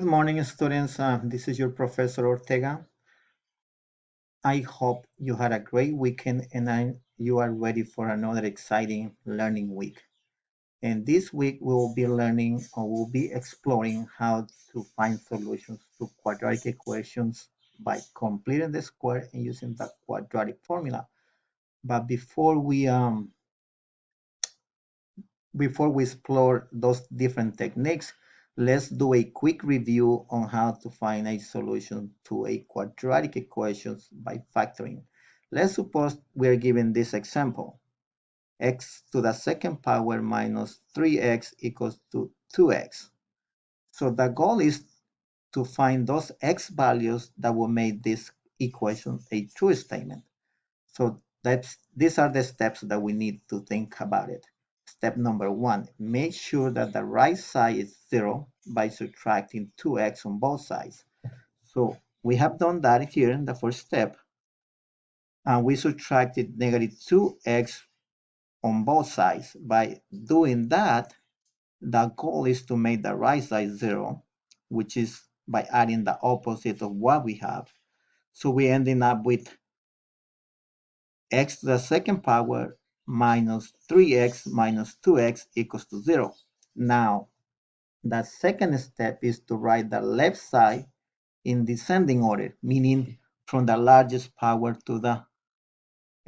Good morning, students. This is your Professor Ortega. I hope you had a great weekend and you are ready for another exciting learning week. And this week we will be learning or we'll be exploring how to find solutions to quadratic equations by completing the square and using the quadratic formula. But before we explore those different techniques, let's do a quick review on how to find a solution to a quadratic equations by factoring. Let's suppose we are given this example. X to the second power minus 3x equals to 2x. So the goal is to find those x values that will make this equation a true statement. So these are the steps that we need to think about it. Step number one, make sure that the right side is 0 by subtracting 2x on both sides. So we have done that here in the first step, and we subtracted negative 2x on both sides. By doing that, the goal is to make the right side 0, which is by adding the opposite of what we have. So we ending up with x to the second power minus 3x minus 2x equals to 0. Now, the second step is to write the left side in descending order, meaning from the largest power to the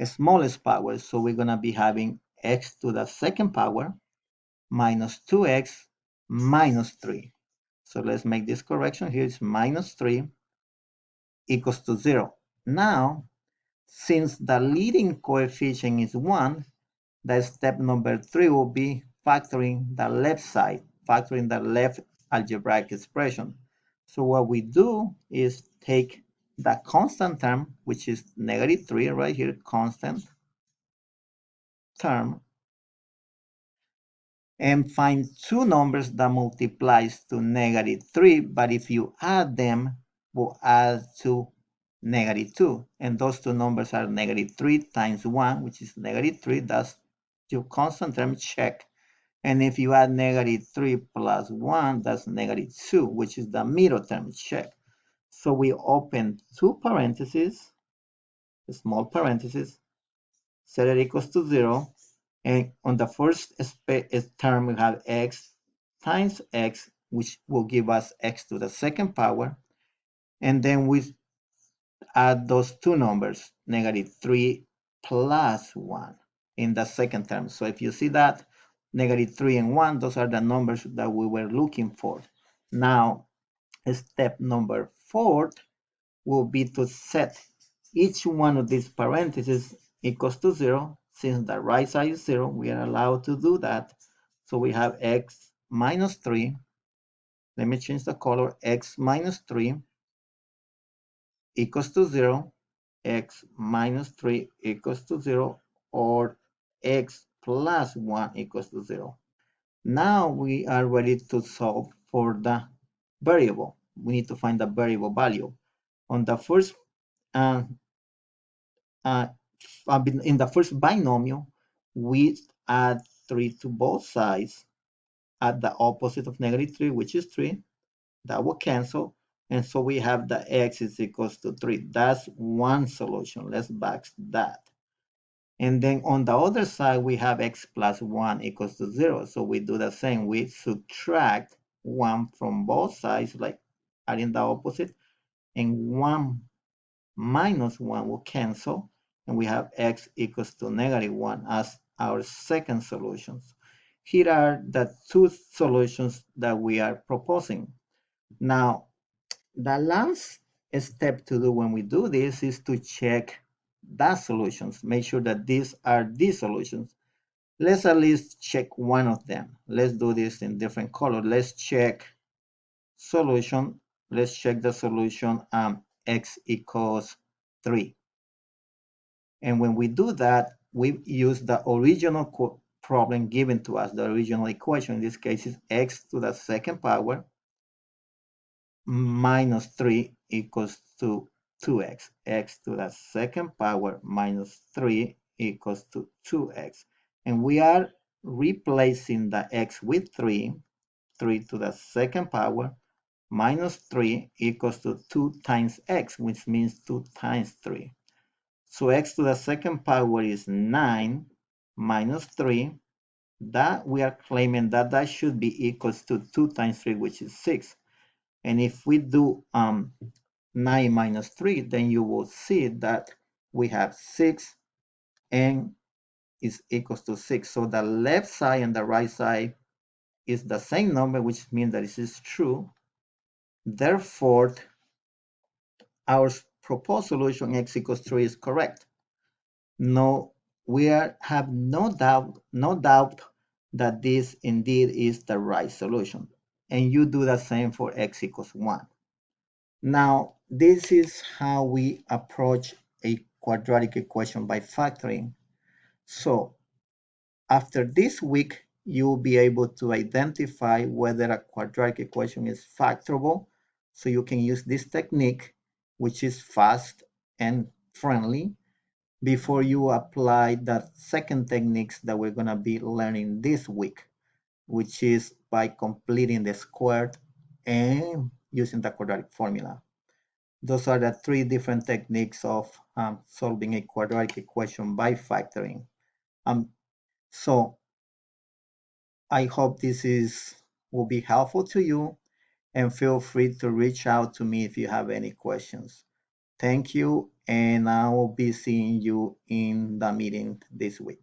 smallest power. So we're going to be having x to the second power minus 2x minus 3. So let's make this correction. Here is minus 3 equals to 0. Now, since the leading coefficient is 1, the step number 3 will be factoring the left side, factoring the left algebraic expression. So what we do is take the constant term, which is negative 3 right here, constant term, and find two numbers that multiplies to negative 3, but if you add them, will add to negative 2. And those two numbers are negative 3 times 1, which is negative 3. That's your constant term, check. And if you add negative 3 plus 1, that's negative 2, which is the middle term, check. So we open two parentheses, small parentheses, set it equals to 0. And on the first term, we have x times x, which will give us x to the second power. And then we add those two numbers, negative 3 plus 1 in the second term. So if you see that, negative 3 and 1, those are the numbers that we were looking for. Now, step number 4 will be to set each one of these parentheses equals to 0. Since the right side is 0, we are allowed to do that. So we have x minus 3. Let me change the color. X minus 3 equals to 0, x minus 3 equals to 0, or x plus 1 equals to 0. Now we are ready to solve for the variable. We need to find the variable value. On the first, uh, uh, in the first binomial, we add 3 to both sides at the opposite of negative 3, which is 3. That will cancel. And so we have the x is equals to 3. That's one solution. Let's back that. And then on the other side, we have x plus 1 equals to 0. So we do the same. We subtract 1 from both sides, like adding the opposite. And 1 minus 1 will cancel. And we have x equals to negative 1 as our second solutions. Here are the two solutions that we are proposing. Now, the last step to do when we do this is to check the solutions. Make sure that these are the solutions. Let's at least check one of them. Let's do this in different color. Let's check solution. Let's check the solution x equals 3. And when we do that, we use the original problem given to us, the original equation. In this case is x to the second power minus 3 equals to 2x. X to the second power minus 3 equals to 2x. And we are replacing the x with 3, 3 to the second power minus 3 equals to 2 times x, which means 2 times 3. So x to the second power is 9 minus 3. That we are claiming that that should be equals to 2 times 3, which is 6. And if we do 9 minus 3, then you will see that we have 6 and is equals to 6. So the left side and the right side is the same number, which means that this is true. Therefore, our proposed solution x equals 3 is correct. No, have no doubt that this indeed is the right solution. And you do the same for x equals 1. Now, this is how we approach a quadratic equation by factoring. So after this week, you'll be able to identify whether a quadratic equation is factorable. So you can use this technique, which is fast and friendly, before you apply the second techniques that we're going to be learning this week, which is by completing the squared and using the quadratic formula. Those are the three different techniques of solving a quadratic equation by factoring. So I hope will be helpful to you, and feel free to reach out to me if you have any questions. Thank you, and I will be seeing you in the meeting this week.